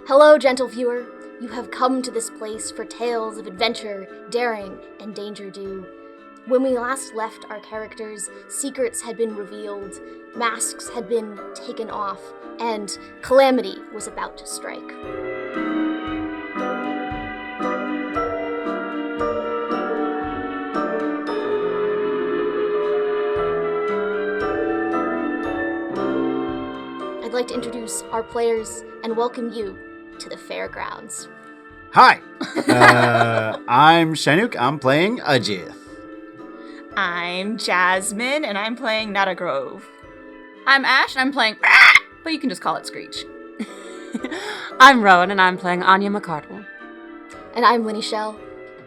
Hello, gentle viewer. You have come to this place for tales of adventure, daring, and danger due. When we last left our characters, secrets had been revealed, masks had been taken off, and calamity was about to strike. I'd like to introduce our players and welcome you to the Fairegrounds. Hi, I'm Shenuque. I'm playing Ajith. I'm Jasmin, and I'm playing Nadagrove. I'm Ash, and I'm playing but you can just call it SCREECH. I'm Rowan, and I'm playing Aine McArdle. And I'm Linnie Schell,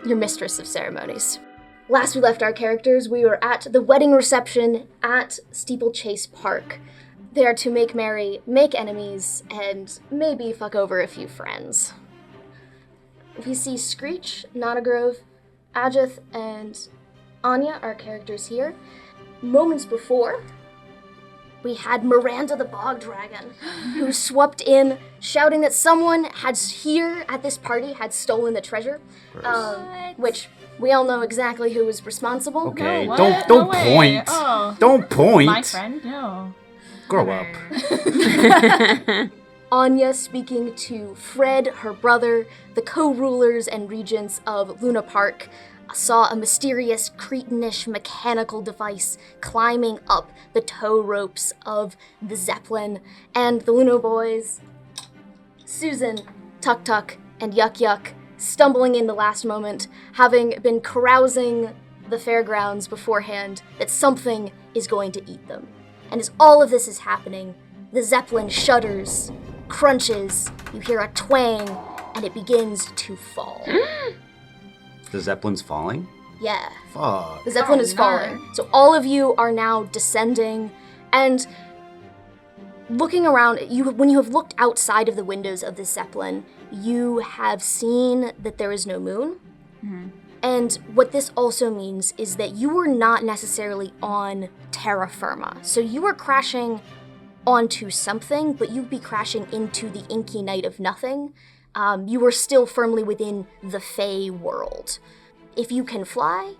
your Mistress of Ceremonies. Last we left our characters, we were at the wedding reception at Steeplechase Park. There to make merry, make enemies, and maybe fuck over a few friends. We see SCREECH, Nadagrove, Ajith, and Aine, our characters here. Moments before, we had Miranda the Bog Dragon, who swept in, shouting that someone here at this party had stolen the treasure, which we all know exactly who was responsible. Okay, No, don't way. point. Oh. Don't point. My friend? No. Grow up. Aine speaking to Fred, her brother, the co-rulers and regents of Luna Park, saw a mysterious Cretanish mechanical device climbing up the tow ropes of the Zeppelin, and the Luna boys, Susan, Tuk Tuk, and Yuck Yuck, stumbling in the last moment, having been carousing the fairgrounds beforehand that something is going to eat them. And as all of this is happening, the Zeppelin shudders, crunches, you hear a twang, and it begins to fall. The Zeppelin's falling? Yeah. Fuck. The Zeppelin is falling. So all of you are now descending, and looking around, when you have looked outside of the windows of the Zeppelin, you have seen that there is no moon. Mm-hmm. And what this also means is that you were not necessarily on terra firma. So you were crashing onto something, but you'd be crashing into the inky night of nothing. You were still firmly within the Fae world. If you can fly,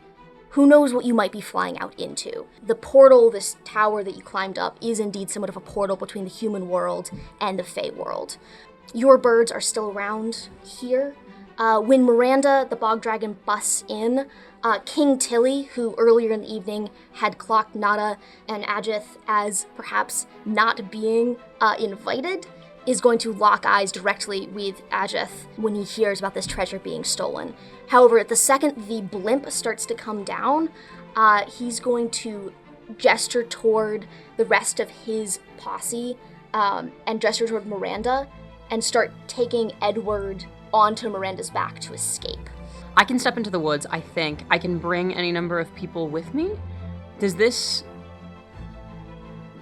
who knows what you might be flying out into. The portal, this tower that you climbed up, is indeed somewhat of a portal between the human world and the Fae world. Your birds are still around here. When Miranda, the Bog Dragon, busts in, King Tilly, who earlier in the evening had clocked Nada and Ajith as perhaps not being invited, is going to lock eyes directly with Ajith when he hears about this treasure being stolen. However, at the second the blimp starts to come down, he's going to gesture toward the rest of his posse and gesture toward Miranda and start taking Edward onto Miranda's back to escape. I can step into the woods, I think. I can bring any number of people with me.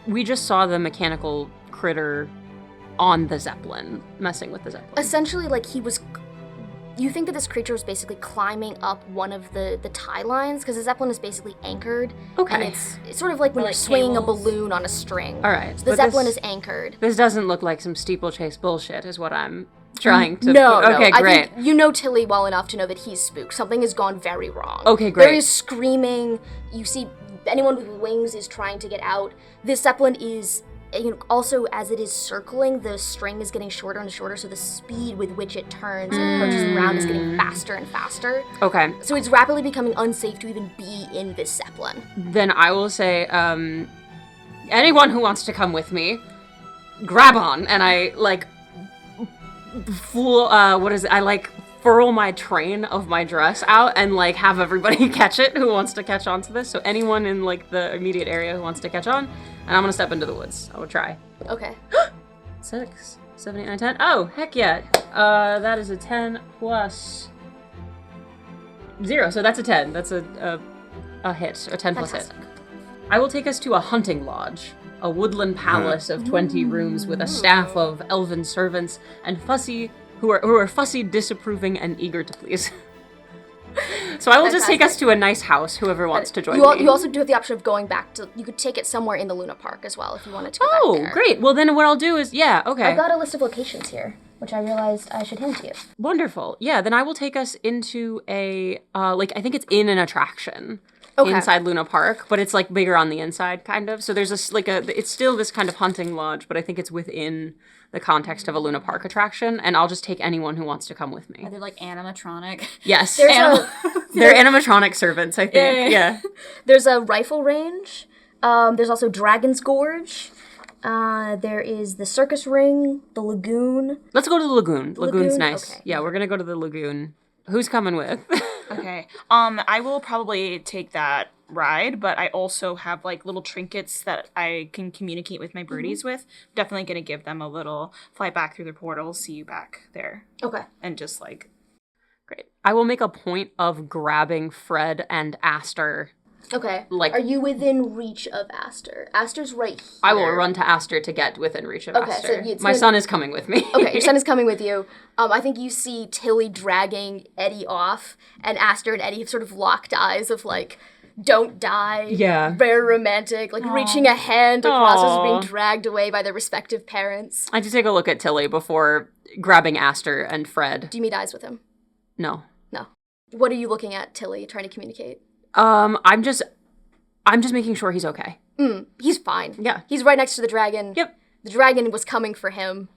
We just saw the mechanical critter on the Zeppelin, messing with the Zeppelin. Essentially, you think that this creature was basically climbing up one of the tie lines, because the Zeppelin is basically anchored. Okay. And it's sort of like when you're swinging a balloon on a string. All right. So the Zeppelin is anchored. This doesn't look like some steeplechase bullshit, is what I'm trying to... No, okay, no. great. I think you know Tilly well enough to know that he's spooked. Something has gone very wrong. Okay, great. There is screaming. You see anyone with wings is trying to get out. This Zeppelin is... also, as it is circling, the string is getting shorter and shorter, so the speed with which it turns and approaches the ground is getting faster and faster. Okay. So it's rapidly becoming unsafe to even be in this Zeppelin. Then I will say, anyone who wants to come with me, grab on, and I, furl my train of my dress out and, have everybody catch it who wants to catch on to this. So anyone in, the immediate area who wants to catch on, and I'm gonna step into the woods. I will try. Okay. 6, 7, 8, 9, 10. Oh, heck yeah. That is a 10 plus 0, so that's a 10. That's a hit, a 10 plus hit. I will take us to a hunting lodge, a woodland palace of 20 rooms with a staff of elven servants and who are fussy, disapproving, and eager to please. So I will just take us to a nice house, whoever wants to join me. You also do have the option of going back to... You could take it somewhere in the Luna Park as well, if you wanted to go back there. Oh, great. Well, then what I'll do is... Yeah, okay. I've got a list of locations here. which I realized I should hand to you. Wonderful. Yeah, then I will take us into a, I think it's in an attraction. Okay. Inside Luna Park, but it's like bigger on the inside, kind of. So there's it's still this kind of hunting lodge, but I think it's within the context of a Luna Park attraction, and I'll just take anyone who wants to come with me. Are they like animatronic? Yes. There's They're animatronic servants, I think. Yeah. There's a rifle range. There's also Dragon's Gorge. There is the circus ring, the lagoon. Let's go to the lagoon. Lagoon's Lagoon? nice. Okay. Yeah, we're gonna go to the lagoon. Who's coming with? Okay. I will probably take that ride, but I also have like little trinkets that I can communicate with my birdies with. Definitely gonna give them a little fly back through the portal, see you back there. Okay. And just like Great. I will make a point of grabbing Fred and Aster. Okay. Like- Are you within reach of Aster? Aster's right here. I will run to Aster to get within reach of Okay, Aster. so it's My gonna- son is coming with me. Okay, your son is coming with you. I think you see Tilly dragging Eddie off, and Aster and Eddie have sort of locked eyes of like, don't die. Yeah. Very romantic, like reaching a hand across as Aw. being dragged away by their respective parents. I do take a look at Tilly before grabbing Aster and Fred. Do you meet eyes with him? No. No. What are you looking at, Tilly, trying to communicate? I'm just making sure he's okay. He's fine. Yeah. He's right next to the dragon. Yep. The dragon was coming for him.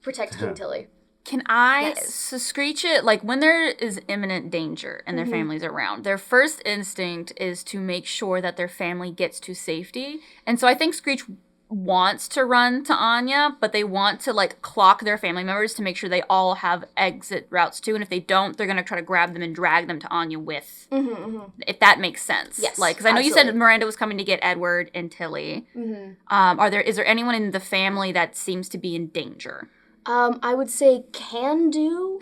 Protect King Tilly. Can I Yes. so screech it like when there is imminent danger and their family's around? Their first instinct is to make sure that their family gets to safety, and so I think Screech wants to run to Anya, but they want to like clock their family members to make sure they all have exit routes too. And if they don't, they're gonna try to grab them and drag them to Anya with. If that makes sense. Yes, Like, because I know you said absolutely. Miranda was coming to get Edward and Tilly. Is there anyone in the family that seems to be in danger? I would say Can Do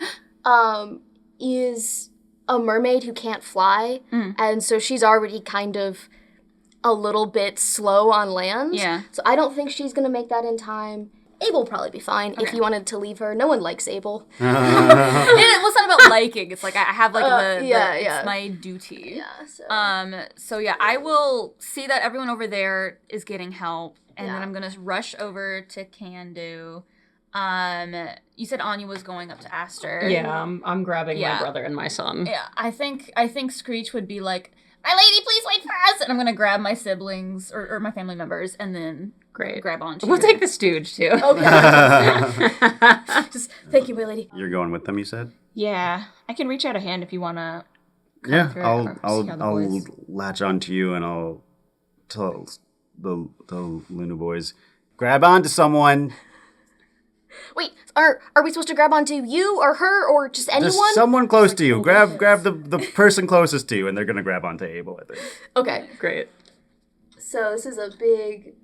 is a mermaid who can't fly, and so she's already kind of a little bit slow on land. Yeah. So I don't think she's gonna make that in time. Abel will probably be fine if you wanted to leave her. No one likes Abel. It's not about liking. It's like I have like it's my duty. Yeah. So yeah, I will see that everyone over there is getting help, and then I'm gonna rush over to Candu. You said Anya was going up to Aster. Yeah, I'm grabbing Yeah. my brother and my son. Yeah, I think Screech would be like, "My lady, please wait for us," and I'm gonna grab my siblings or my family members, and then grab onto. We'll take the stooge too. Okay. Just thank you, my lady. You're going with them, you said? Yeah, I can reach out a hand if you wanna. Yeah, through I'll or see how the boys- latch onto you and I'll tell the Luna boys, grab onto someone. Wait, are we supposed to grab onto you or her or just anyone? Just someone close to you. Grab the person closest to you, and they're gonna grab onto Abel, I think. Okay. Great. So this is a big.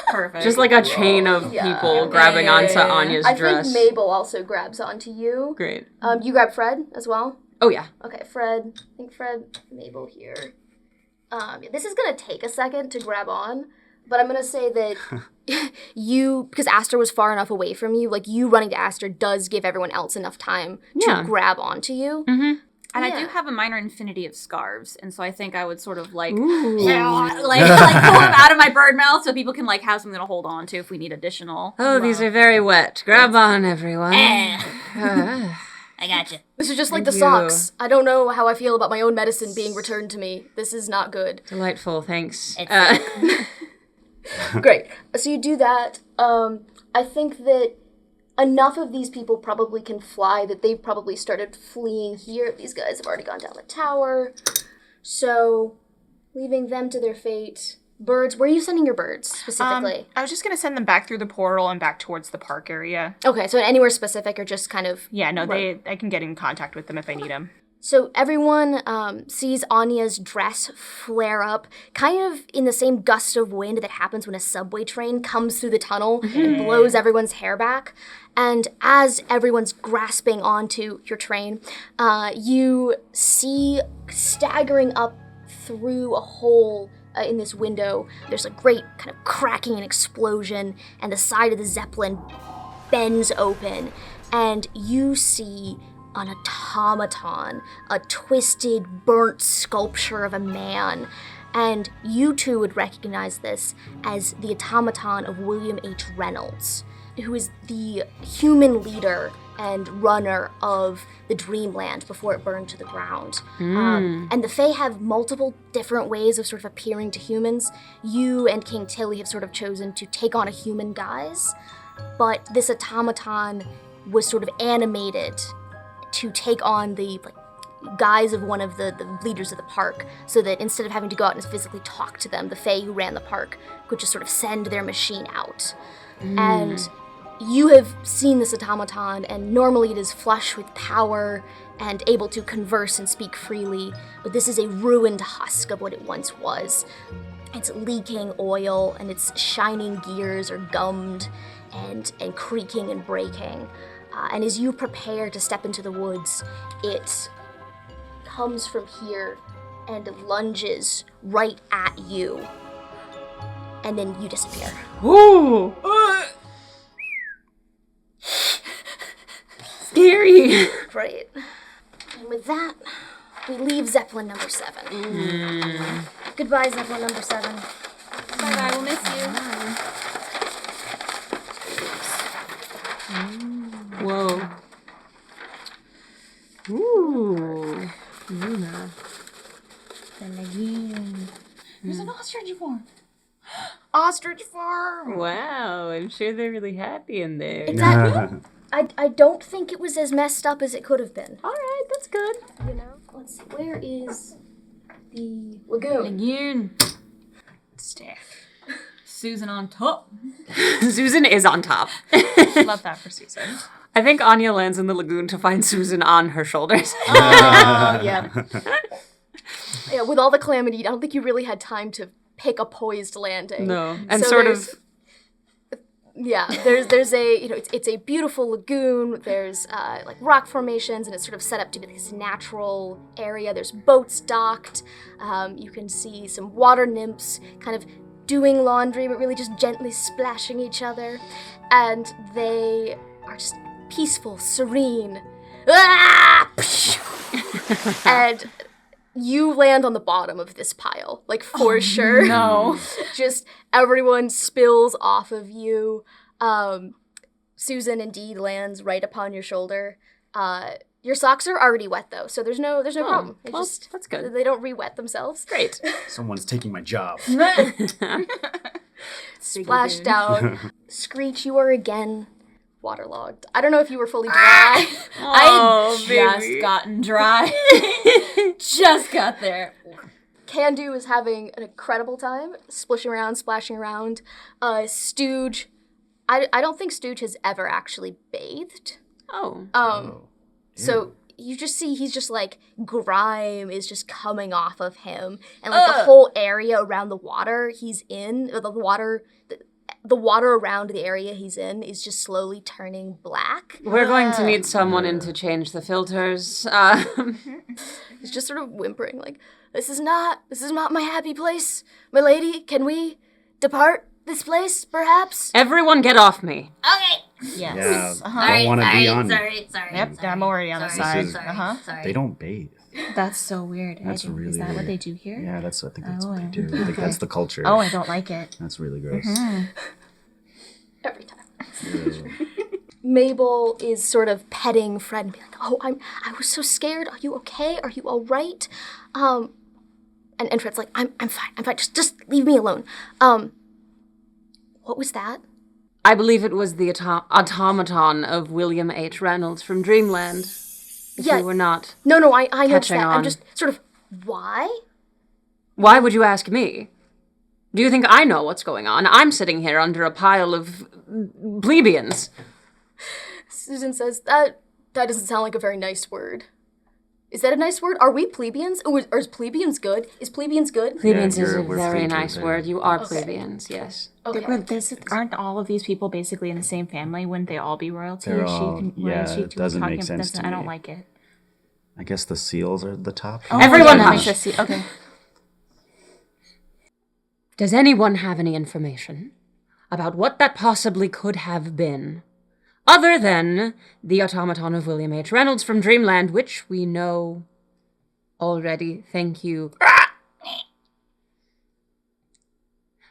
Perfect. Just like a chain of Yeah. people grabbing onto Yeah. Anya's I dress. think Mabel also grabs onto you. Great. You grab Fred as well. Oh yeah. Okay, Fred. I think Fred, Mabel here. This is gonna take a second to grab on, but I'm gonna say that you, because Aster was far enough away from you, like you running to Aster does give everyone else enough time Yeah. to grab onto you. And I Yeah. do have a minor infinity of scarves, and so I think I would sort of like Ooh. like pull them out of my bird mouth so people can like have something to hold on to if we need additional. Oh, these are very wet. Grab on, everyone. I gotcha. This is just like Thank the you. socks. I don't know how I feel about my own medicine being returned to me. This is not good. Delightful, thanks. Great. So you do that. I think that enough of these people probably can fly that they've probably started fleeing here. These guys have already gone down the tower. So, leaving them to their fate. Birds, where are you sending your birds specifically? I was just gonna send them back through the portal and back towards the park area. Okay, so anywhere specific or just kind of... Yeah, no, Right. I can get in contact with them if I need them. So everyone sees Anya's dress flare up, kind of in the same gust of wind that happens when a subway train comes through the tunnel and blows everyone's hair back. And as everyone's grasping onto your train, you see staggering up through a hole in this window, there's a great kind of cracking and explosion, and the side of the Zeppelin bends open, and you see an automaton, a twisted, burnt sculpture of a man. And you two would recognize this as the automaton of William H. Reynolds. who is the human leader and runner of the Dreamland before it burned to the ground. And the Fae have multiple different ways of sort of appearing to humans. You and King Tilly have sort of chosen to take on a human guise, but this automaton was sort of animated to take on the guise of one of the leaders of the park, so that instead of having to go out and physically talk to them, the Fae who ran the park could just sort of send their machine out. And you have seen this automaton, and normally it is flush with power and able to converse and speak freely, but this is a ruined husk of what it once was. It's leaking oil, and its shining gears are gummed and creaking and breaking. And as you prepare to step into the woods, it comes from here and lunges right at you. And then you disappear. Ooh! Scary! Right. And with that, we leave Zeppelin number 7. Goodbye, Zeppelin number 7. Bye-bye, we'll miss you. Whoa. Ooh. Luna. The lagoon. There's an ostrich farm. Ostrich farm! Wow, I'm sure they're really happy in there. It's I don't think it was as messed up as it could have been. Alright, that's good. You know? Let's see, where is the lagoon? Lagoon. Staff. Susan on top. Susan is on top. Love that for Susan. I think Anya lands in the lagoon to find Susan on her shoulders. Yeah. Yeah, with all the calamity, I don't think you really had time to pick a poised landing. No, and So sort there's- of... Yeah, there's a, you know, it's a beautiful lagoon. There's like rock formations, and it's sort of set up to be this natural area. There's boats docked. You can see some water nymphs kind of doing laundry, but really just gently splashing each other. And they are just peaceful, serene. Ah! And you land on the bottom of this pile, like for sure. No. Just everyone spills off of you. Susan indeed lands right upon your shoulder. Your socks are already wet though, so there's no problem. They well, just that's good. They don't re-wet themselves. Great. Someone's taking my job. Splash down. Screech, you are again waterlogged. I don't know if you were fully dry. Oh, Just gotten dry. Just got there. Candu is having an incredible time, splishing around, splashing around. Stooge, I don't think Stooge has ever actually bathed. Oh. So you just see he's just like grime is just coming off of him, and like the whole area around the water he's in, or the water around the area he's in is just slowly turning black. We're going to need someone in to change the filters. He's just sort of whimpering like, This is not my happy place. My lady, can we depart this place, perhaps? Everyone get off me. Okay. Yeah, Yes. I don't want to be on. Sorry. Yep, I'm already on the side. is- Uh-huh. They don't bathe. That's so weird. That's really Is that what weird. they do here? Yeah, I think that's what they Oh, do. I think that's the culture. Oh, I don't like it. That's really gross. Every time. Mabel is sort of petting Fred and be like, "Oh, I was so scared. Are you okay? Are you all right?" And Fred's like, "I'm fine. Just leave me alone." What was that? I believe it was the automaton of William H. Reynolds from Dreamland. If Yeah. you were not. No, I noticed Catching that. on. I'm just sort of, why? Why would you ask me? Do you think I know what's going on? I'm sitting here under a pile of plebeians. Susan says, that doesn't sound like a very nice word. Is that a nice word? Are we plebeians? Or is plebeians good? Is plebeians good? Plebeians is a we're very featured nice there. word. You are plebeians, yes. Okay. Aren't all of these people basically in the same family? Wouldn't they all be royalty? They're Is she all- can, yeah, is she it doesn't talking- make sense to I don't me. like it. I guess the seals are the top. Everyone that hush. makes us see. Okay. Does anyone have any information about what that possibly could have been? Other than the automaton of William H. Reynolds from Dreamland, which we know already. Thank you.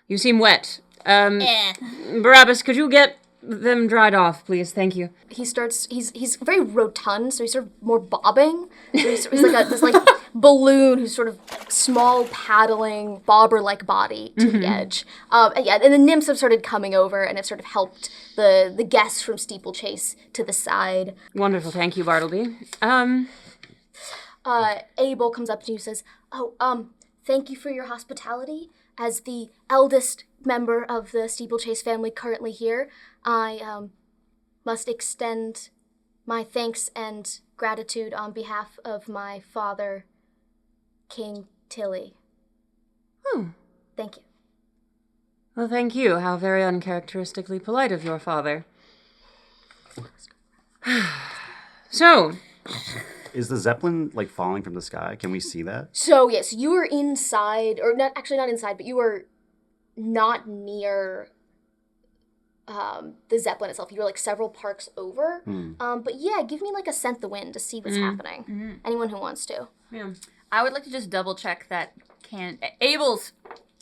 You seem wet. Barabbas, could you get them dried off, please. Thank you. He's very rotund, so he's sort of more bobbing. So he's like this like balloon who's sort of small paddling bobber-like body to the edge. And the nymphs have started coming over and have sort of helped the guests from Steeplechase to the side. Wonderful. Thank you, Bartleby. Abel comes up to you and says, thank you for your hospitality. As the eldest member of the Steeplechase family currently here, I must extend my thanks and gratitude on behalf of my father, King Tilly. Thank you. Well, thank you. How very uncharacteristically polite of your father. So... Is the Zeppelin, like, falling from the sky? Can we see that? So, yes, you were inside, or not inside, but you were not near the Zeppelin itself. You were, like, several parks over. But, yeah, give me, like, a scent the wind to see what's happening. Anyone who wants to. Yeah. I would like to just double check that Abel's.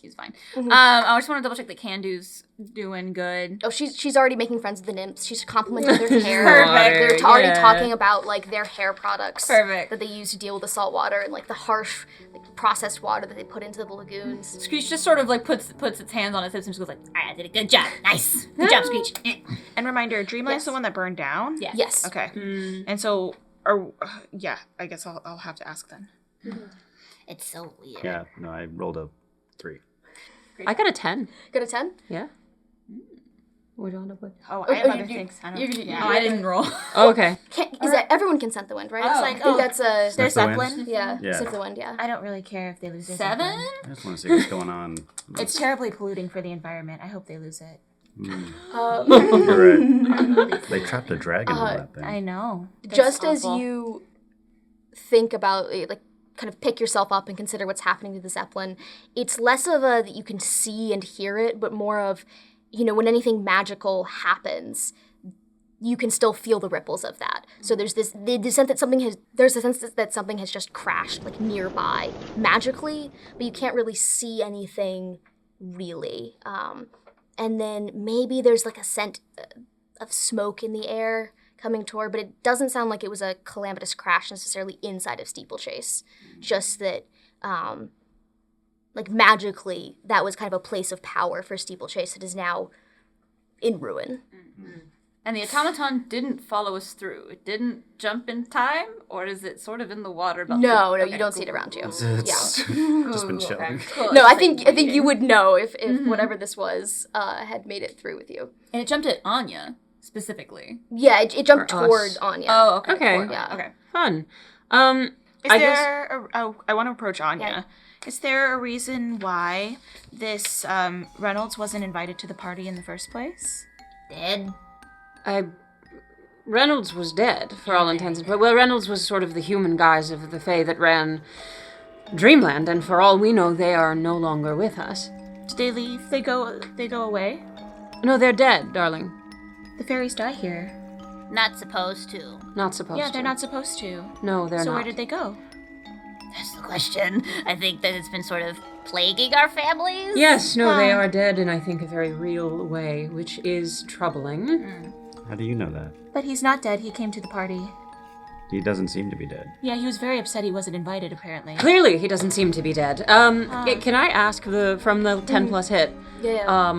He's fine. I just want to double check that Candu's doing good. Oh, she's already making friends with the nymphs. She's complimenting their hair. Perfect. They're already talking about like their hair products. Perfect. That they use to deal with the salt water and like the harsh, like, processed water that they put into the lagoons. Screech just sort of like puts its hands on its hips and just goes like, I did a good job. Nice. Good job, Screech. And reminder, Dreamland's Yes. the one that burned down? Yeah. Yes. Okay. And so, I guess I'll have to ask then. It's so weird. Yeah, no, I rolled a 3. I got a 10. Got a 10? Yeah. What do you end up with? Oh, I have other things. I don't Oh, I didn't roll. Oh, okay. Everyone can scent the wind, right? Oh. I think that's a... There's the wind? Zeppelin. Yeah, Yeah. scent the wind, yeah. I don't really care if they lose their 7? Zeppelin. I just want to see what's going on. It's terribly polluting for the environment. I hope they lose it. You're right. They trapped a dragon in that thing. I know. That's Just awful. as you think about, like, kind of pick yourself up and consider what's happening to the Zeppelin, it's less of a that you can see and hear it, but more of, you know, when anything magical happens, you can still feel the ripples of that. So there's the sense that there's a sense that something has just crashed, like, nearby, magically, but you can't really see anything really. And then maybe there's, like, a scent of smoke in the air coming toward, but it doesn't sound like it was a calamitous crash necessarily inside of Steeplechase. Just that, like, magically, that was kind of a place of power for Steeplechase that is now in ruin. And the automaton didn't follow us through. It didn't jump in time, or is it sort of in the water? No, Okay, you don't see it around you. It's Yeah. just been chilling. Cool. No, It's I like think waiting. you would know if whatever this was had made it through with you. And it jumped at Anya, specifically. Yeah, it jumped For us. toward Anya. Oh, okay. Okay. Toward- Yeah. Okay. Fun. Is I want to approach Anya. Yeah. Is there a reason why this Reynolds wasn't invited to the party in the first place? Dead. Reynolds was dead, for all intents and purposes. Well, Reynolds was sort of the human guise of the Fae that ran Dreamland, and for all we know, they are no longer with us. Did they leave? They go away? No, they're dead, darling. The fairies die here. Not supposed to. Not supposed to. Yeah, they're not supposed to. No, they're So not. where did they go? That's the question. I think that it's been sort of plaguing our families. Yes, no, they are dead in, I think, a very real way, which is troubling. How do you know that? But he's not dead. He came to the party. He doesn't seem to be dead. Yeah, he was very upset he wasn't invited, apparently. Clearly, he doesn't seem to be dead. Can I ask from the 10 plus hit? Yeah.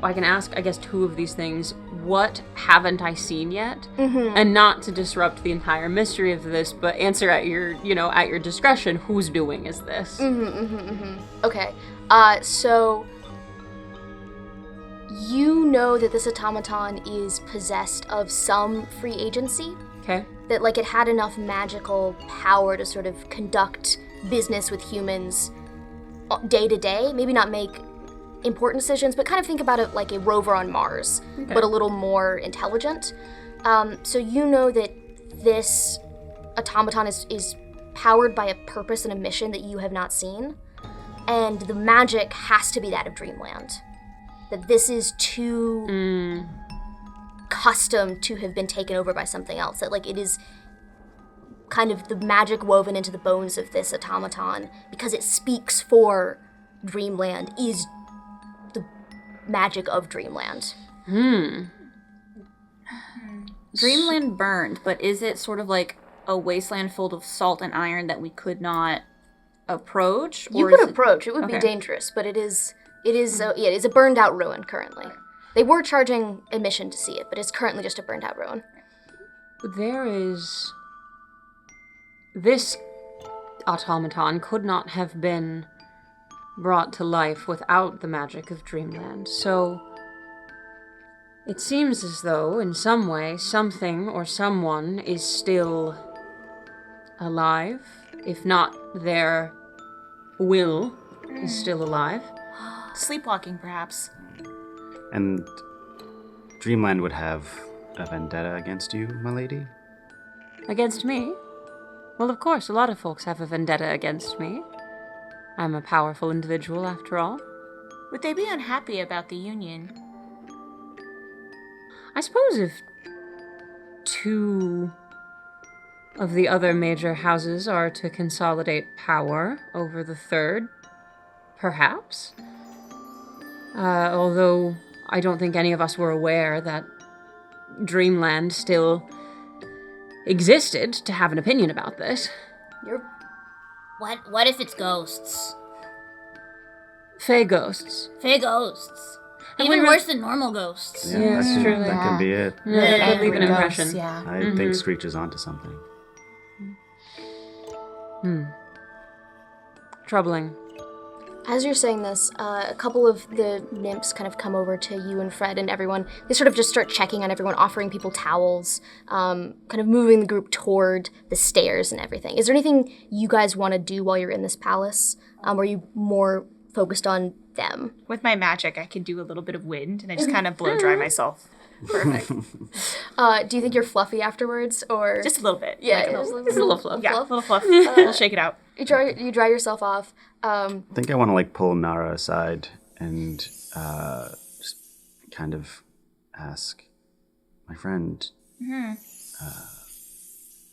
I can ask, I guess, 2 of these things. What haven't I seen yet? And not to disrupt the entire mystery of this, but answer at your discretion. Whose doing is this? Okay. So you know that this automaton is possessed of some free agency. Okay. That, like, it had enough magical power to sort of conduct business with humans day to day. Maybe not make important decisions, but kind of think about it like a rover on Mars, but a little more intelligent. So you know that this automaton is powered by a purpose and a mission that you have not seen, and the magic has to be that of Dreamland. That this is too custom to have been taken over by something else. That, like, it is kind of the magic woven into the bones of this automaton, because it speaks for Dreamland, is the magic of Dreamland. Dreamland burned, but is it sort of like a wasteland full of salt and iron that we could not approach? You or could is approach. It would be Okay. dangerous, but it is a burned out ruin currently. They were charging admission to see it, but it's currently just a burned out ruin. There is... This automaton could not have been brought to life without the magic of Dreamland, so it seems as though, in some way, something or someone is still alive, if not their will is still alive. Sleepwalking, perhaps. And Dreamland would have a vendetta against you, my lady? Against me? Well, of course, a lot of folks have a vendetta against me. I'm a powerful individual, after all. Would they be unhappy about the union? I suppose if two of the other major houses are to consolidate power over the third, perhaps. Although I don't think any of us were aware that Dreamland still existed to have an opinion about this. What if it's ghosts? Fey ghosts. Fey ghosts. Have Even we worse than normal ghosts. Yeah, that it's could, true. That could be it. Yeah, that could leave Angry an ghosts, impression. Yeah. I think Screech is onto something. Troubling. As you're saying this, a couple of the nymphs kind of come over to you and Fred and everyone. They sort of just start checking on everyone, offering people towels, kind of moving the group toward the stairs and everything. Is there anything you guys want to do while you're in this palace? Or are you more focused on them? With my magic, I can do a little bit of wind, and I just kind of blow dry myself. Perfect. Do you think you're fluffy afterwards, or Just a little bit. yeah, Like just Just a little fluff. Yeah, a little fluff. We'll shake it out. you dry yourself off. I think I want to pull Nara aside and just kind of ask, my friend,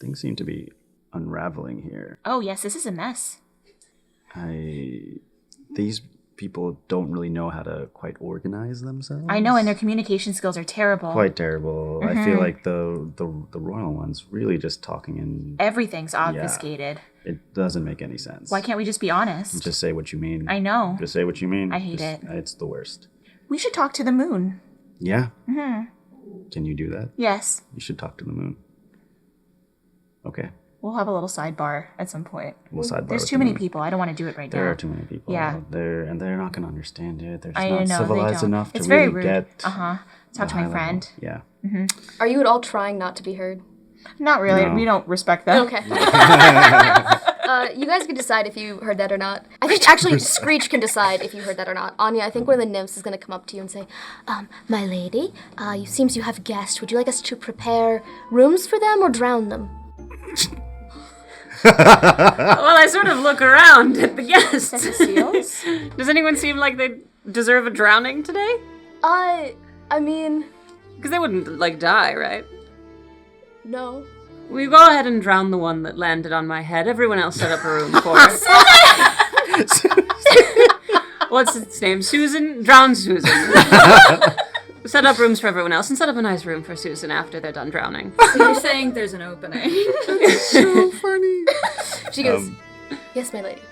things seem to be unraveling here. Oh, yes, this is a mess. These people don't really know how to quite organize themselves. I know, and their communication skills are terrible. Quite terrible. I feel like the royal one's really just talking, and Everything's obfuscated. it doesn't make any sense. Why can't we just be honest? Just say what you mean? I know. Just say what you mean. I hate Just- it. It's the worst. We should talk to the moon. Yeah. Can you do that? Yes. You should talk to the moon. Okay. We'll have a little sidebar at some point. We'll sidebar. There's with too the many moon. people. I don't want to do it right There now. are too many people. Yeah. They're not going to understand it. They're just I not know, they civilized don't. enough It's to very really rude. get. Talk to the my high friend. level. Yeah. Are you at all trying not to be heard? Not really. No. We don't respect them. Okay. You guys can decide if you heard that or not. I think actually Screech can decide if you heard that or not. Anya, I think one of the nymphs is going to come up to you and say, my lady, it seems you have guests. Would you like us to prepare rooms for them or drown them? Well, I sort of look around at the guests. That's the seals? Does anyone seem like they deserve a drowning today? I mean, Because they wouldn't, die, right? no. We go ahead and drown the one that landed on my head. Everyone else set up a room for it. What's its name? Susan? Drown Susan. Set up rooms for everyone else and set up a nice room for Susan after they're done drowning. So you're saying there's an opening. So funny. She goes, yes, my lady.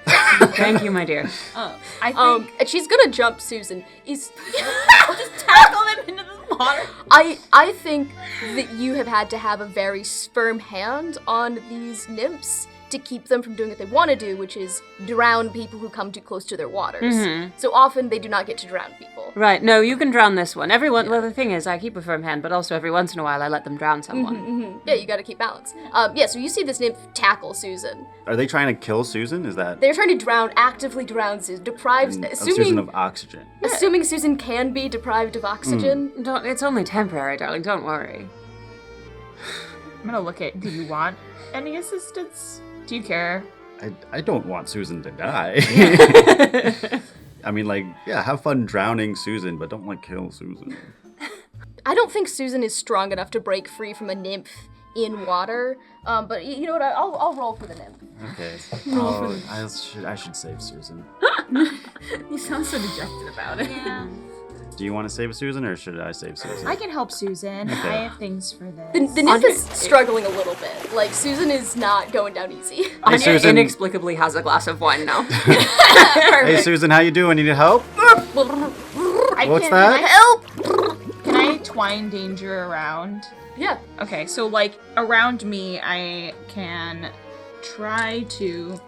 Thank you, my dear. I think And she's going to jump Susan. just tackle them into the water. I think that you have had to have a very firm hand on these nymphs to keep them from doing what they want to do, which is drown people who come too close to their waters. So often they do not get to drown people. Right, no, you can drown this one. Well, the thing is, I keep a firm hand, but also every once in a while I let them drown someone. Yeah, you got to keep balance. So you see this nymph tackle Susan. Are they trying to kill Susan? Is that They're trying to actively drown Susan, Susan of oxygen? assuming Susan can be deprived of oxygen. It's only temporary, darling, don't worry. I'm gonna look at. Do you want any assistance? Do you care? I don't want Susan to die. I mean, have fun drowning Susan, but don't kill Susan. I don't think Susan is strong enough to break free from a nymph in water. But you know what? I'll roll for the nymph. Okay. I should save Susan. You sound so dejected about it. Do you want to save Susan, or should I save Susan? I can help Susan. Okay. I have things for this. The nymph is struggling a little bit. Like, Susan is not going down easy. Anya Susan. inexplicably has a glass of wine now. Hey, Susan, how you doing? Need help? What's that? Help! Can I twine danger around? Yeah. Okay, so like around me, I can try to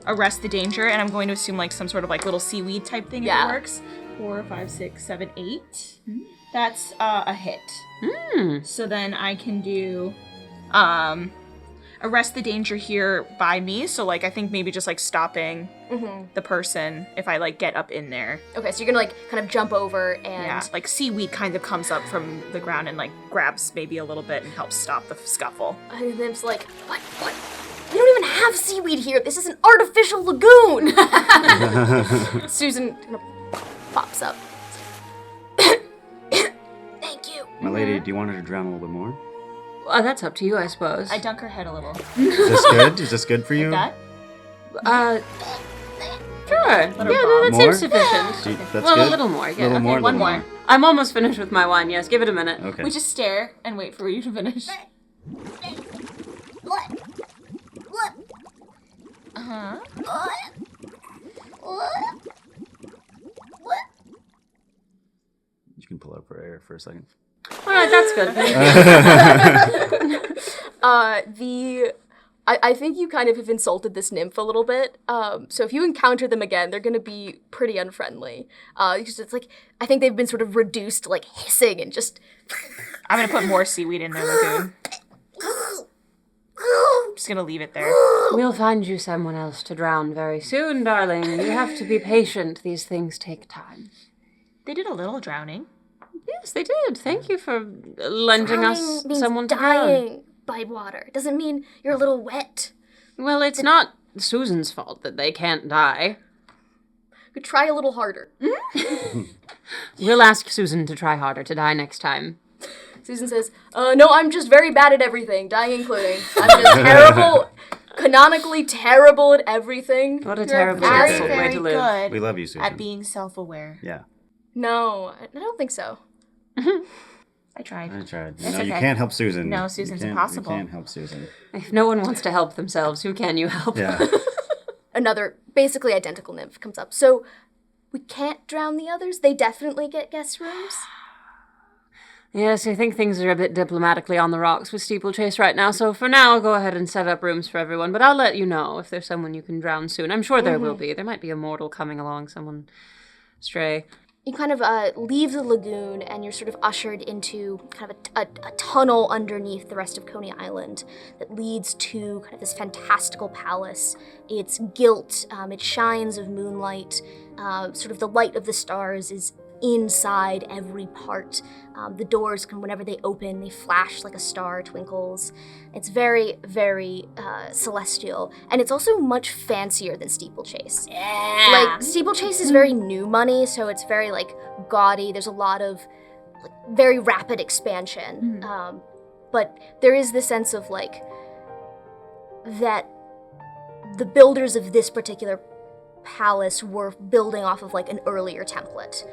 arrest the danger, and I'm going to assume like some sort of like little seaweed type thing if it works. 4, 5, 6, 7, 8. That's a hit. So then I can do arrest the danger here by me. So like I think maybe just like stopping the person if I like get up in there. Okay, so you're gonna like kind of jump over and Yeah, like seaweed kind of comes up from the ground and like grabs maybe a little bit and helps stop the scuffle. And the nymph's like, what? We don't even have seaweed here. This is an artificial lagoon. Susan kind of pops up. Thank you. My lady, do you want her to drown a little bit more? That's up to you, I suppose. I dunk her head a little. Is this good? Is this good for you? That? Sure. Yeah, her no, that More? seems sufficient. Do you- that's Well, good? a little more, yeah. A little Okay, more? one little more. I'm almost finished with my wine, yes. Give it a minute. Okay. We just stare and wait for you to finish. Uh-huh. You can pull up for air for a second. All right, that's good. I think you kind of have insulted this nymph a little bit. So if you encounter them again, they're gonna be pretty unfriendly. Because it's like, I think they've been sort of reduced to like hissing and just. I'm gonna put more seaweed in their lagoon. Just gonna leave it there. We'll find you someone else to drown very soon, darling. You have to be patient. These things take time. They did a little drowning. Yes, they did. Thank you for lending us Drowning means someone to drown. dying by water. It doesn't mean you're a little wet. Well, it's not Susan's fault that they can't die. You try a little harder. We'll ask Susan to try harder to die next time. Susan says, no, I'm just very bad at everything, dying including. I'm just terrible, canonically terrible at everything. What a You're terrible very, way very to live. good We love you, Susan. at being self-aware. Yeah, No, I don't think so. I tried. I tried. It's No, you okay. can't help Susan. No, You Susan's can't- impossible. You can't help Susan. If no one wants to help themselves, who can you help? Yeah. Another basically identical nymph comes up. So we can't drown the others? They definitely get guest rooms? Yes, I think things are a bit diplomatically on the rocks with Steeplechase right now, so for now I'll go ahead and set up rooms for everyone, but I'll let you know if there's someone you can drown soon. I'm sure there will be. There might be a mortal coming along, someone stray. You kind of leave the lagoon and you're sort of ushered into kind of a tunnel underneath the rest of Coney Island that leads to kind of this fantastical palace. It's gilt, it shines of moonlight, sort of the light of the stars is inside every part. The doors, whenever they open, they flash like a star twinkles. It's very, very celestial. And it's also much fancier than Steeplechase. Yeah. Like, Steeplechase is very new money, so it's very, like, gaudy. There's a lot of like, very rapid expansion. But there is this sense of, like, that the builders of this particular palace were building off of, like, an earlier template.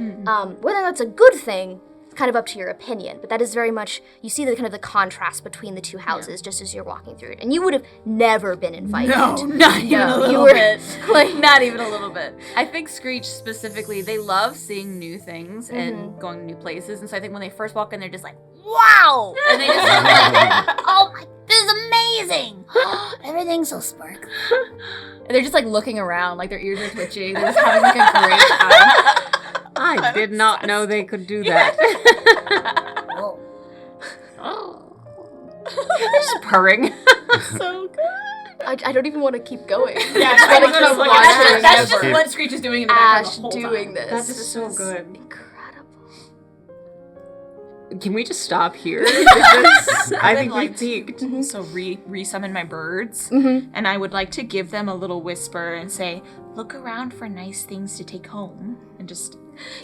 Whether that's a good thing, it's kind of up to your opinion, but that is very much, you see the kind of the contrast between the two houses just as you're walking through it. And you would have never been invited. Not even a you little were bit. like, Not even a little bit. I think SCREECH specifically, they love seeing new things and going to new places. And so I think when they first walk in, they're just like, wow! And they just like, Oh my, this is amazing. Everything's so sparkly. they're just like looking around, like their ears are twitching. They're just having like a great time. I did not know they could do that. Oh. Just purring. So good. I don't even want to keep going. Yeah, I just I want to was keep gonna look at watching. That's just Keep- what SCREECH is doing in the background Ash the whole doing time. this. That is This so is good. incredible. Can we just stop here? I think we like- peaked. So re-summon my birds, and I would like to give them a little whisper and say, "Look around for nice things to take home," and just.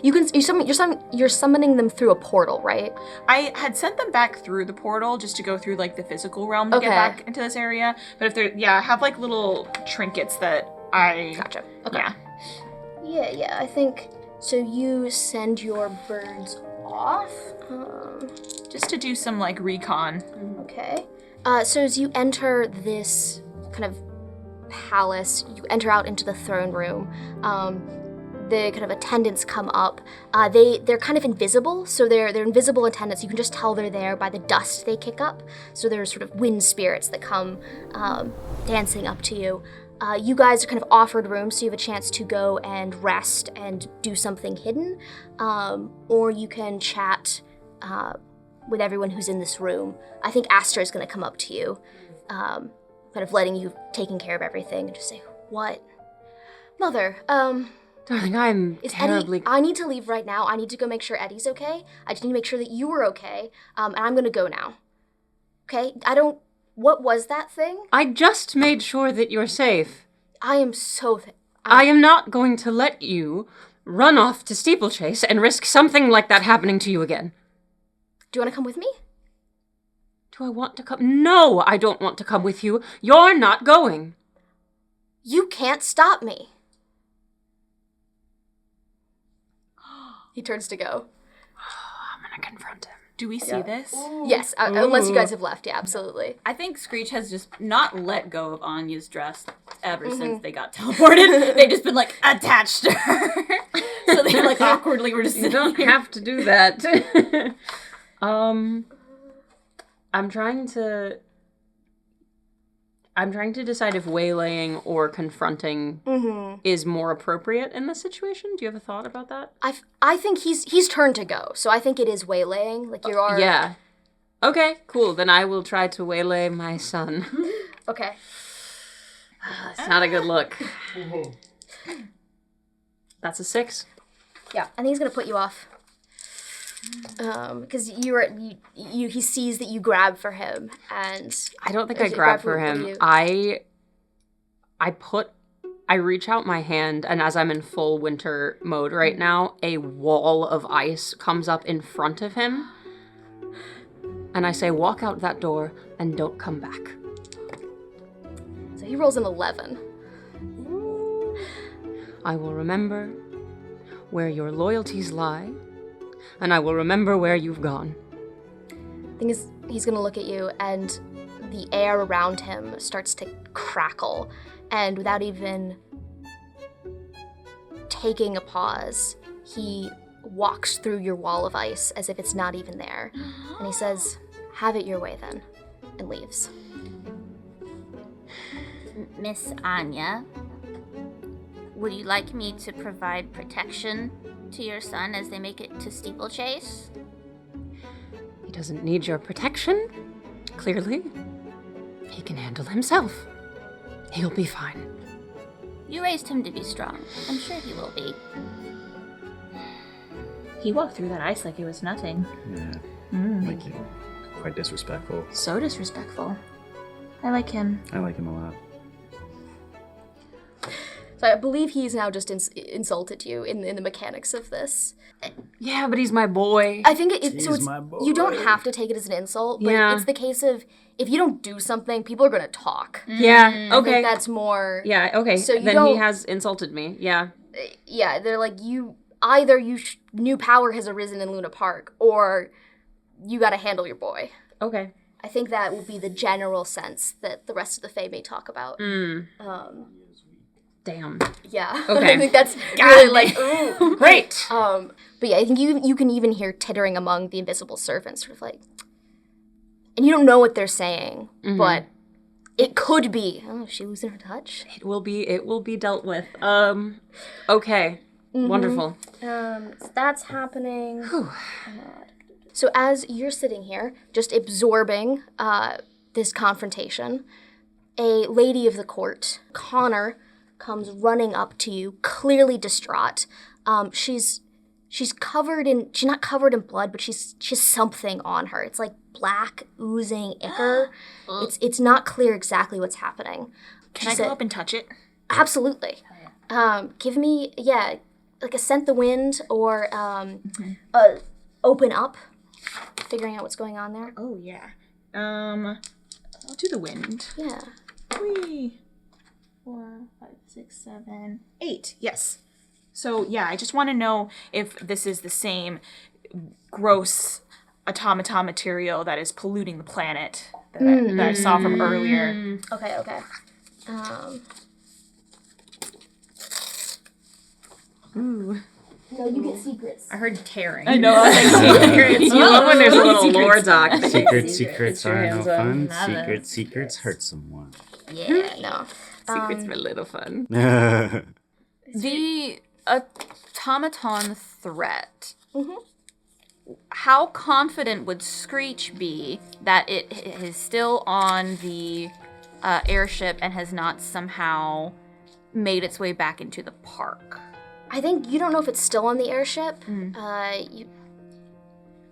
You're summoning them through a portal, right? I had sent them back through the portal just to go through like the physical realm to get Okay. back into this area. But if they're, I have like little trinkets that I. Gotcha. Okay. Yeah. Yeah, I think So you send your birds off. Just to do some, like, recon. Okay. So as you enter this kind of palace, you enter out into the throne room. The kind of attendants come up. They're kind of invisible, so they're invisible attendants. You can just tell they're there by the dust they kick up. So they're sort of wind spirits that come dancing up to you. You guys are kind of offered rooms, so you have a chance to go and rest and do something hidden, or you can chat with everyone who's in this room. I think Aster is going to come up to you, kind of letting you taking care of everything, and just say, "What, Mother? Darling, I'm Is terribly... Eddie? I need to leave right now. I need to go make sure Eddie's okay. I just need to make sure that you were okay, and I'm going to go now. Okay? What was that thing? I just made sure that you're safe. I am so... I am not going to let you run off to Steeplechase and risk something like that happening to you again. Do you want to come with me? Do I want to come? No, I don't want to come with you. You're not going. You can't stop me. He turns to go. I'm gonna confront him. Do we see this? Yes, unless you guys have left. Yeah, absolutely. I think Screech has just not let go of Anya's dress ever since they got teleported. They've just been, like, attached to her. So they, like, awkwardly were just You sitting don't here. have to do that. I'm trying to decide if waylaying or confronting is more appropriate in this situation. Do you have a thought about that? I think he's turned to go, so I think it is waylaying. Like you are. Yeah. Okay, cool. Then I will try to waylay my son. Okay. It's not a good look. That's a 6. Yeah, I think he's gonna put you off. Because he sees that you grab for him, and I don't think Or I is it grab grab for for him. you? I reach out my hand, and as I'm in full winter mode right now, a wall of ice comes up in front of him. And I say, walk out that door and don't come back. so he rolls an 11. I will remember where your loyalties lie, and I will remember where you've gone. Thing is, he's gonna look at you, and the air around him starts to crackle, and without even taking a pause, he walks through your wall of ice as if it's not even there, and he says, "Have it your way then," and leaves. Miss Anya, would you like me to provide protection to your son as they make it to Steeplechase? He doesn't need your protection, clearly. He can handle himself. He'll be fine. You raised him to be strong. I'm sure he will be. He walked through that ice like it was nothing. Yeah. Like, quite disrespectful. So disrespectful. I like him. I like him a lot. So I believe he's now just insulted you in the mechanics of this. Yeah, but he's my boy. I think so. He's my boy. You don't have to take it as an insult, but Yeah. it's the case of if you don't do something, people are gonna talk. Yeah, I okay. think that's more. Yeah, okay. So you then he don't- has insulted me. Yeah. Yeah, they're like either new power has arisen in Luna Park, or you got to handle your boy. Okay. I think that will be the general sense that the rest of the Fae may talk about. Damn. Yeah. Okay. I think that's really like, ooh. Great. But yeah, I think you can even hear tittering among the invisible servants, sort of like, and you don't know what they're saying, but it could be. Oh, is she losing her touch? It will be dealt with. Okay. Wonderful. So that's happening. So as you're sitting here, just absorbing this confrontation, a lady of the court, Connor, comes running up to you, clearly distraught. She's covered in, she's not covered in blood, but she's something on her. It's like black oozing ichor. It's not clear exactly what's happening. Can I go up and touch it? Absolutely. Give me, like a scent the wind or open up, figuring out what's going on there. Oh, yeah. I'll do the wind. Yeah. 3, 4, 5, 6, 7, 8. Yes. So, yeah, I just want to know if this is the same gross automaton material that is polluting the planet that I saw from earlier. Okay. Ooh. No, you get secrets. I heard tearing. I know. You love when there's a little lore doc. Secrets are no fun. Secrets hurt someone. Yeah, no. Secrets are a little fun. The automaton threat. How confident would SCREECH be that it is still on the airship and has not somehow made its way back into the park? I think you don't know if it's still on the airship.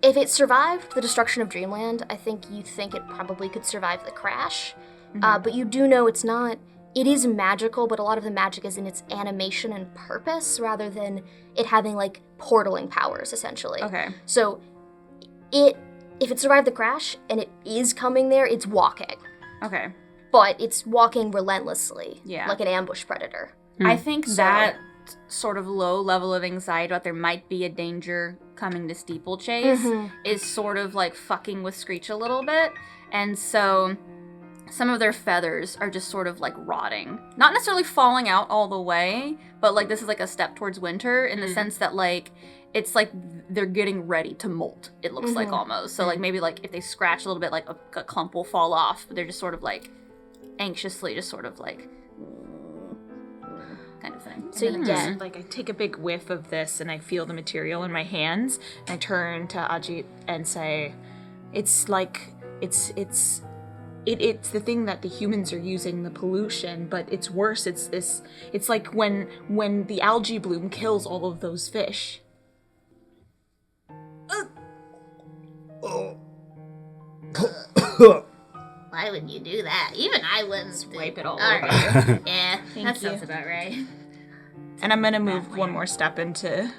If it survived the destruction of Dreamland, I think you think it probably could survive the crash. But you do know it's not. It is magical, but a lot of the magic is in its animation and purpose rather than it having like portaling powers, essentially. Okay. So if it survived the crash and it is coming there, it's walking. Okay. But it's walking relentlessly, Yeah. like an ambush predator. I think that sort of low level of anxiety about there might be a danger coming to Steeplechase is sort of like fucking with SCREECH a little bit. And so some of their feathers are just sort of like rotting. Not necessarily falling out all the way, but like this is like a step towards winter in the sense that like it's like they're getting ready to molt, it looks like almost. So like maybe like if they scratch a little bit, like a clump will fall off, but they're just sort of like anxiously just sort of like kind of thing. So you get Like, I take a big whiff of this and I feel the material in my hands. And I turn to Ajith and say, it's like, it's the thing that the humans are using, the pollution, but it's worse. It's like when the algae bloom kills all of those fish. Why would you do that? Even I wouldn't. Wipe it all Alright. over. Yeah, that you. sounds about right. And I'm gonna move one more step into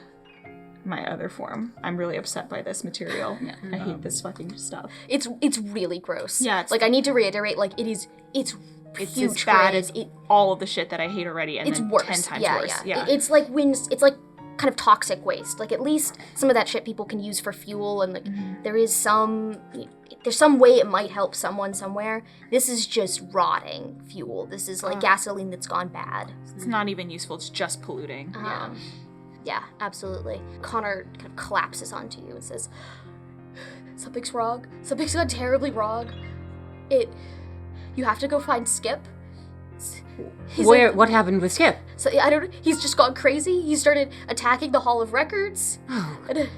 my other form. I'm really upset by this material. I hate this fucking stuff. it's really gross. Yeah, it's- like I need to reiterate, like it's It's huge as bad craze. as all of the shit that I hate already, and It's then worse. 10 times yeah, worse. Yeah. It's like it's like kind of toxic waste. Like at least some of that shit people can use for fuel, and like there's some way it might help someone somewhere. This is just rotting fuel. This is like gasoline that's gone bad. It's not even useful. It's just polluting. Yeah, absolutely. Connor kind of collapses onto you and says, "Something's wrong. Something's gone terribly wrong. You have to go find Skip." He's like, What happened with Skip? so I don't. He's just gone crazy. He started attacking the Hall of Records.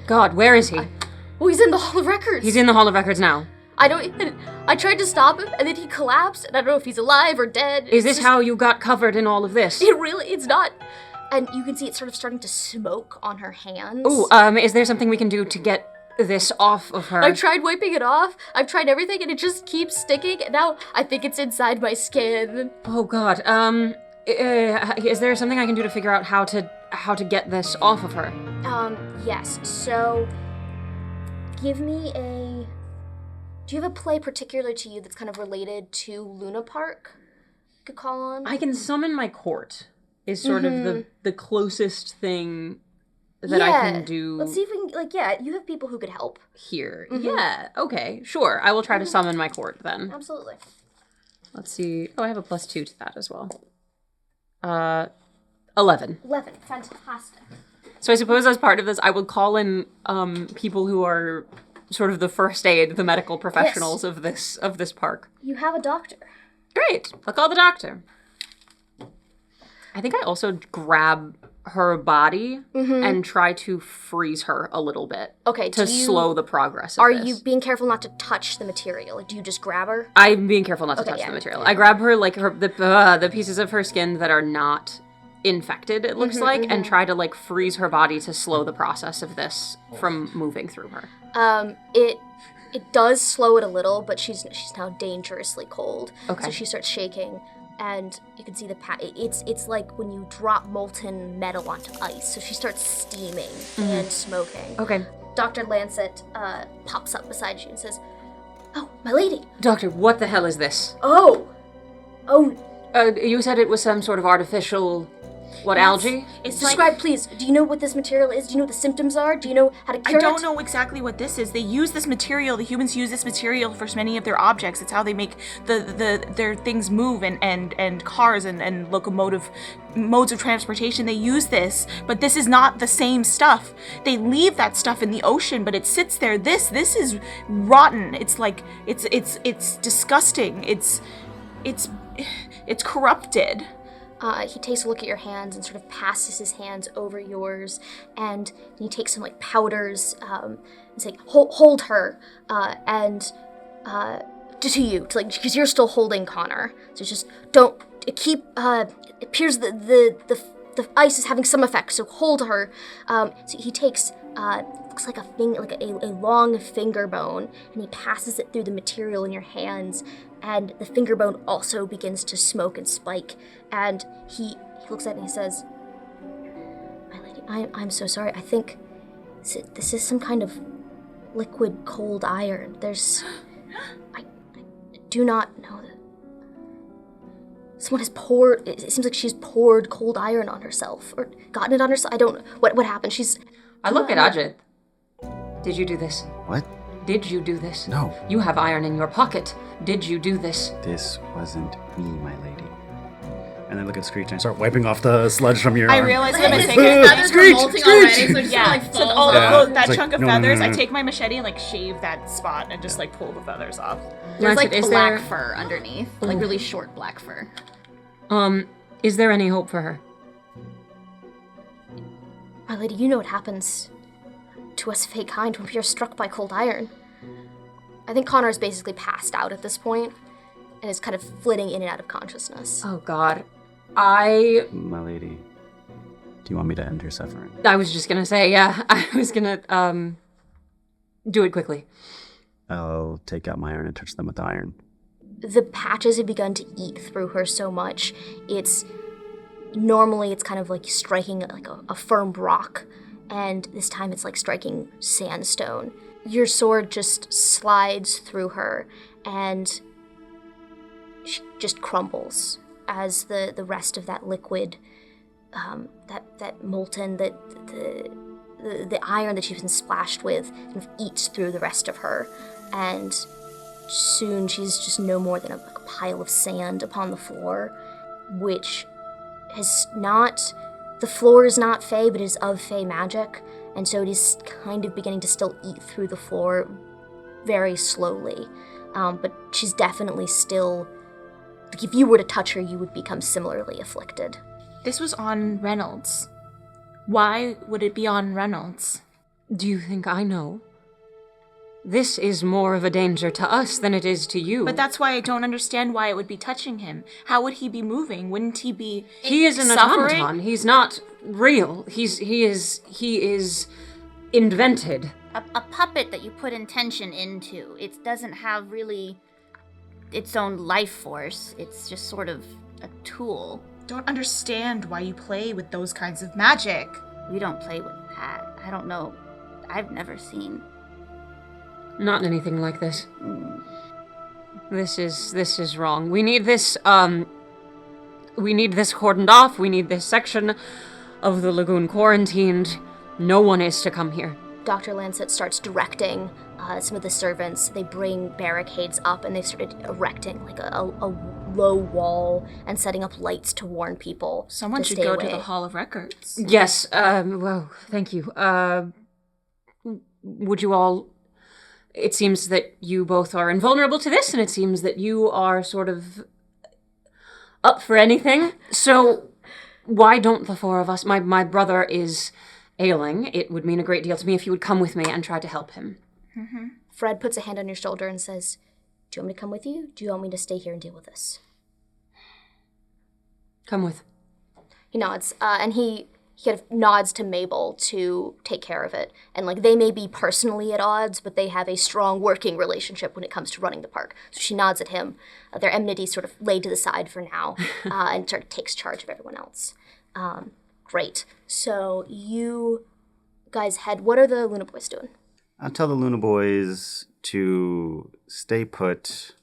God, where is he? Well, he's in the Hall of Records. He's in the Hall of Records now. I tried to stop him, and then he collapsed, and I don't know if he's alive or dead. Is this how you got covered in all of this? It's not. And you can see it sort of starting to smoke on her hands. Ooh, is there something we can do to get this off of her? I've tried wiping it off. I've tried everything, and it just keeps sticking. And now I think it's inside my skin. Oh God. Is there something I can do to figure out how to get this off of her? Yes. So, give me a. Do you have a play particular to you that's kind of related to Luna Park? You could call on. I can summon my court. Is sort of the closest thing that I can do. Let's see if we can. You have people who could help. Here. Yeah. Okay. Sure. I will try to summon my court then. Absolutely. Let's see. Oh, I have a +2 to that as well. 11. 11. Fantastic. So I suppose as part of this, I would call in people who are sort of the first aid, the medical professionals of this park. You have a doctor. Great. I'll call the doctor. I think I also grab her body and try to freeze her a little bit. Okay. To slow the progress of Are this. you being careful not to touch the material? Like, do you just grab her? I'm being careful not to touch yeah. the material. I grab her, like, the pieces of her skin that are not infected, it looks like, and try to, like, freeze her body to slow the process of this from moving through her. It does slow it a little, but she's now dangerously cold. Okay. So she starts shaking, and you can see it's like when you drop molten metal onto ice. So she starts steaming and smoking. Okay. Dr. Lancet pops up beside you and says, "Oh, my lady." Doctor, what the hell is this? Oh. You said it was some sort of artificial What, algae? It's Describe, please. Do you know what this material is? Do you know what the symptoms are? Do you know how to cure it? I don't know exactly what this is. They use this material. The humans use this material for many of their objects. It's how they make their things move and cars and locomotive modes of transportation. They use this, but this is not the same stuff. They leave that stuff in the ocean, but it sits there. This is rotten. It's like it's disgusting. It's corrupted. He takes a look at your hands and sort of passes his hands over yours, and he takes some like powders. He's like, hold her, and to you, to like, because you're still holding Connor. So just don't keep. It appears that the ice is having some effect. So hold her. So he takes looks like a long finger bone, and he passes it through the material in your hands. And the finger bone also begins to smoke and spike. And he looks at it and he says, "My lady, I'm so sorry. I think this is some kind of liquid cold iron. I do not know that. Someone has poured, it seems like she's poured cold iron on herself, or gotten it on herself. I don't know what happened. I look at Ajith. Did you do this? What? Did you do this? No. You have iron in your pocket. Did you do this? This wasn't me, my lady. And I look at Screech and I start wiping off the sludge from your arm. I realize what I'm His thinking. feathers are Screech! molting Screech! already, so it just like So falls all off. of that It's chunk like, of no. feathers, I take my machete and like shave that spot and just like pull the feathers off. There's like Is black there- fur underneath, like really short black fur. Is there any hope for her? My lady, you know what happens to us fey kind when we are struck by cold iron. I think Connor is basically passed out at this point and is kind of flitting in and out of consciousness. Oh God, My lady, do you want me to end your suffering? I was just gonna say, yeah, I was gonna do it quickly. I'll take out my iron and touch them with iron. The patches have begun to eat through her so much. Normally it's kind of like striking like a firm rock, and this time it's like striking sandstone. Your sword just slides through her, and she just crumbles as the rest of that liquid, that molten, the iron that she's been splashed with kind of eats through the rest of her, and soon she's just no more than a pile of sand upon the floor, which has not... The floor is not fey, but is of fey magic, and so it is kind of beginning to still eat through the floor very slowly. But she's definitely still... Like, if you were to touch her, you would become similarly afflicted. This was on Reynolds. Why would it be on Reynolds? Do you think I know? This is more of a danger to us than it is to you. But that's why I don't understand why it would be touching him. How would he be moving? Wouldn't he be He is an suffering? automaton. He's not real. He is invented. A puppet that you put intention into. It doesn't have really its own life force. It's just sort of a tool. Don't understand why you play with those kinds of magic. We don't play with that. I don't know. I've never seen. Not anything like this. This is wrong. We need this cordoned off. We need this section of the lagoon quarantined. No one is to come here. Dr. Lancet starts directing some of the servants. They bring barricades up, and they started erecting like a low wall and setting up lights to warn people. Someone to should stay go away. to the Hall of Records. Yes, well, thank you. Would you all... It seems that you both are invulnerable to this, and it seems that you are sort of up for anything. So why don't the four of us... My brother is ailing. It would mean a great deal to me if you would come with me and try to help him. Mm-hmm. Fred puts a hand on your shoulder and says, "Do you want me to come with you? Do you want me to stay here and deal with this?" Come with. He nods, and he kind of nods to Mabel to take care of it. And like they may be personally at odds, but they have a strong working relationship when it comes to running the park. So she nods at him. Their enmity sort of laid to the side for now, and sort of takes charge of everyone else. Great. So you guys head. What are the Luna Boys doing? I'll tell the Luna Boys to stay put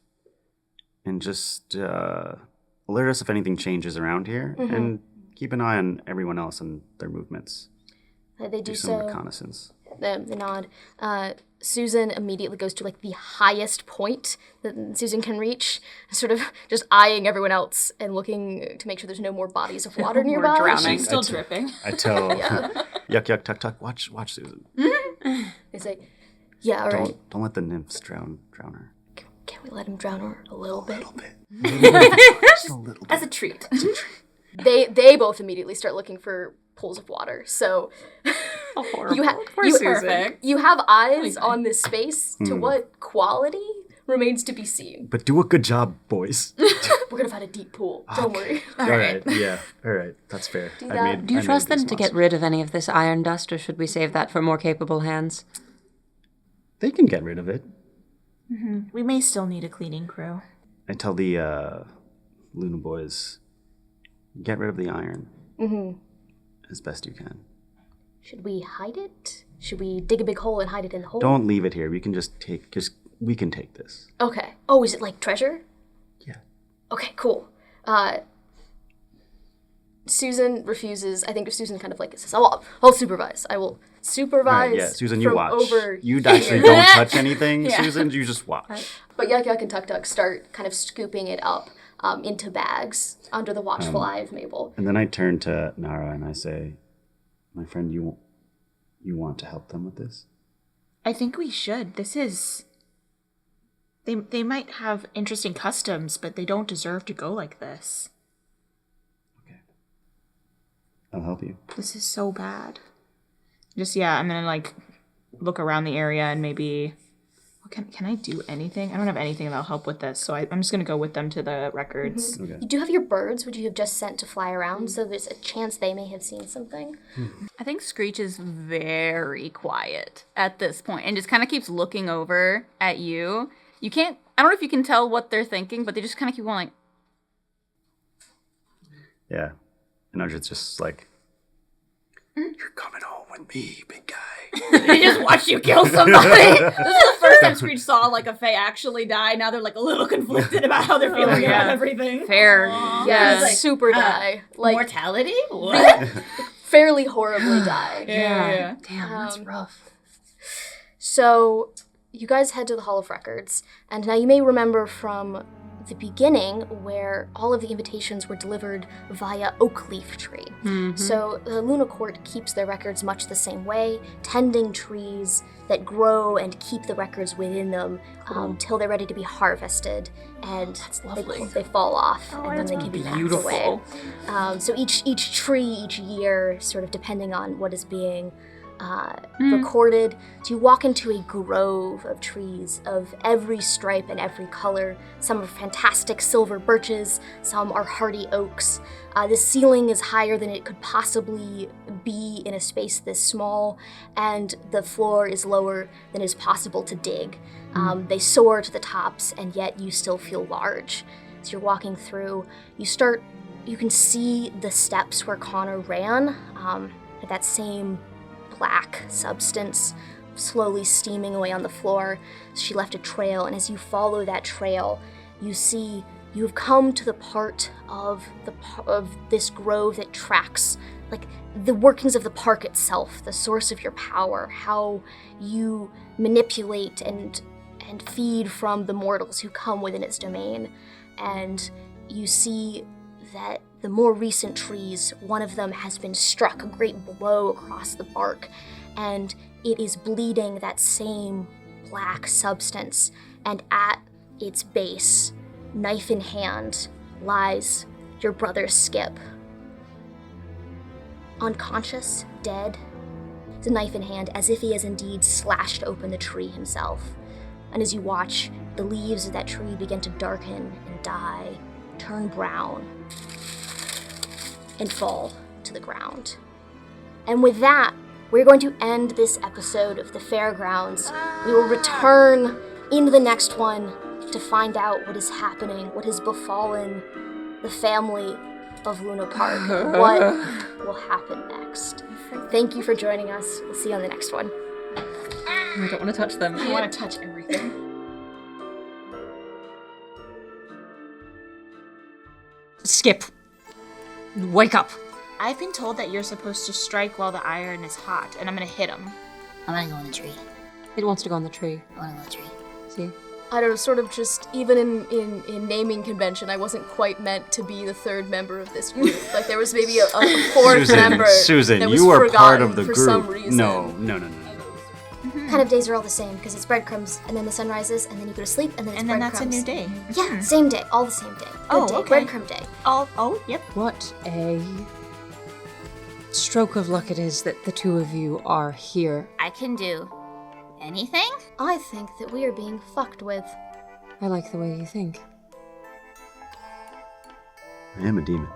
and just alert us if anything changes around here and keep an eye on everyone else and their movements. They do some so. reconnaissance. They nod. Susan immediately goes to like the highest point that Susan can reach, sort of just eyeing everyone else and looking to make sure there's no more bodies of water nearby. drowning. Still dripping. I tell yuck, tuck, tuck, watch Susan. They say, yeah, all right. Don't let the nymphs drown her. Can we let him drown her a little bit? Just a little bit. As a treat. They both immediately start looking for pools of water. So you have eyes on this space. To what quality remains to be seen. But do a good job, boys. We're gonna find a deep pool. Don't worry. All right. Yeah. All right. That's fair. Do you trust them to get rid of any of this iron dust, or should we save that for more capable hands? They can get rid of it. We may still need a cleaning crew. I tell the Luna boys, get rid of the iron as best you can. Should we hide it? Should we dig a big hole and hide it in the hole? Don't leave it here. We can we can take this. Okay. Oh, is it like treasure? Yeah. Okay, cool. Susan refuses. I think Susan kind of like says, I'll supervise. I will supervise. Right, yeah, Susan, you watch. Over you actually don't touch anything, Susan. You just watch. But Yuck and Tuk Tuk start kind of scooping it up into bags under the watchful eye of Mabel. And then I turn to Nara and I say, my friend, you want to help them with this? I think we should. This is... They might have interesting customs, but they don't deserve to go like this. Okay. I'll help you. This is so bad. I'm gonna like look around the area and maybe... Can I do anything? I don't have anything that'll help with this, so I'm just gonna go with them to the records. Okay. You do have your birds, which you have just sent to fly around, so there's a chance they may have seen something. I think Screech is very quiet at this point and just kind of keeps looking over at you. You can't, I don't know if you can tell what they're thinking, but they just kind of keep going like... Yeah. And Ajith's just like, you're coming home with me, big guy. They just watch you kill somebody. This is the first time Screech saw like a Fae actually die. Now they're like a little conflicted about how they're feeling about everything. Fair. Aww. Yeah, Like, super die. Like, mortality? What? fairly horribly die. Yeah. Damn, that's rough. So, you guys head to the Hall of Records, and now you may remember from the beginning where all of the invitations were delivered via oak leaf tree. So the Luna Court keeps their records much the same way, tending trees that grow and keep the records within them till they're ready to be harvested, and they fall off, and then they can be packed away. So each tree, each year, sort of depending on what is being recorded. So you walk into a grove of trees of every stripe and every color. Some are fantastic silver birches, some are hardy oaks. The ceiling is higher than it could possibly be in a space this small, and the floor is lower than is possible to dig. They soar to the tops, and yet you still feel large. As you're walking through, you can see the steps where Connor ran, at that same black substance slowly steaming away on the floor. She left a trail, and as you follow that trail, you see you have come to the part of this grove that tracks like the workings of the park itself, the source of your power, how you manipulate and feed from the mortals who come within its domain. And you see that the more recent trees, one of them has been struck a great blow across the bark, and it is bleeding that same black substance, and at its base, knife in hand, lies your brother Skip. Unconscious, dead, the knife in hand, as if he has indeed slashed open the tree himself. And as you watch, the leaves of that tree begin to darken and die, turn brown, and fall to the ground. And with that, we're going to end this episode of the Fairegrounds. We will return in the next one to find out what is happening, what has befallen the family of Luna Park, what will happen next. Thank you for joining us. We'll see you on the next one. I don't want to touch them. I want to touch everything. Skip, wake up. I've been told that you're supposed to strike while the iron is hot, and I'm gonna hit him. I'm gonna go in the tree. It wants to go on the tree. I wanna go in the tree. See? I don't know, sort of just, even in naming convention, I wasn't quite meant to be the third member of this group. Like, there was maybe a fourth member Susan, that was you are part forgotten of the for group. some reason. No. Kind of days are all the same because it's breadcrumbs and then the sun rises and then you go to sleep and then it's And then breadcrumbs. that's a new day. Yeah, same day, all the same day. Good Oh, day, okay. breadcrumb day. Oh, yep. What a stroke of luck it is that the two of you are here. I can do anything? I think that we are being fucked with. I like the way you think. I am a demon.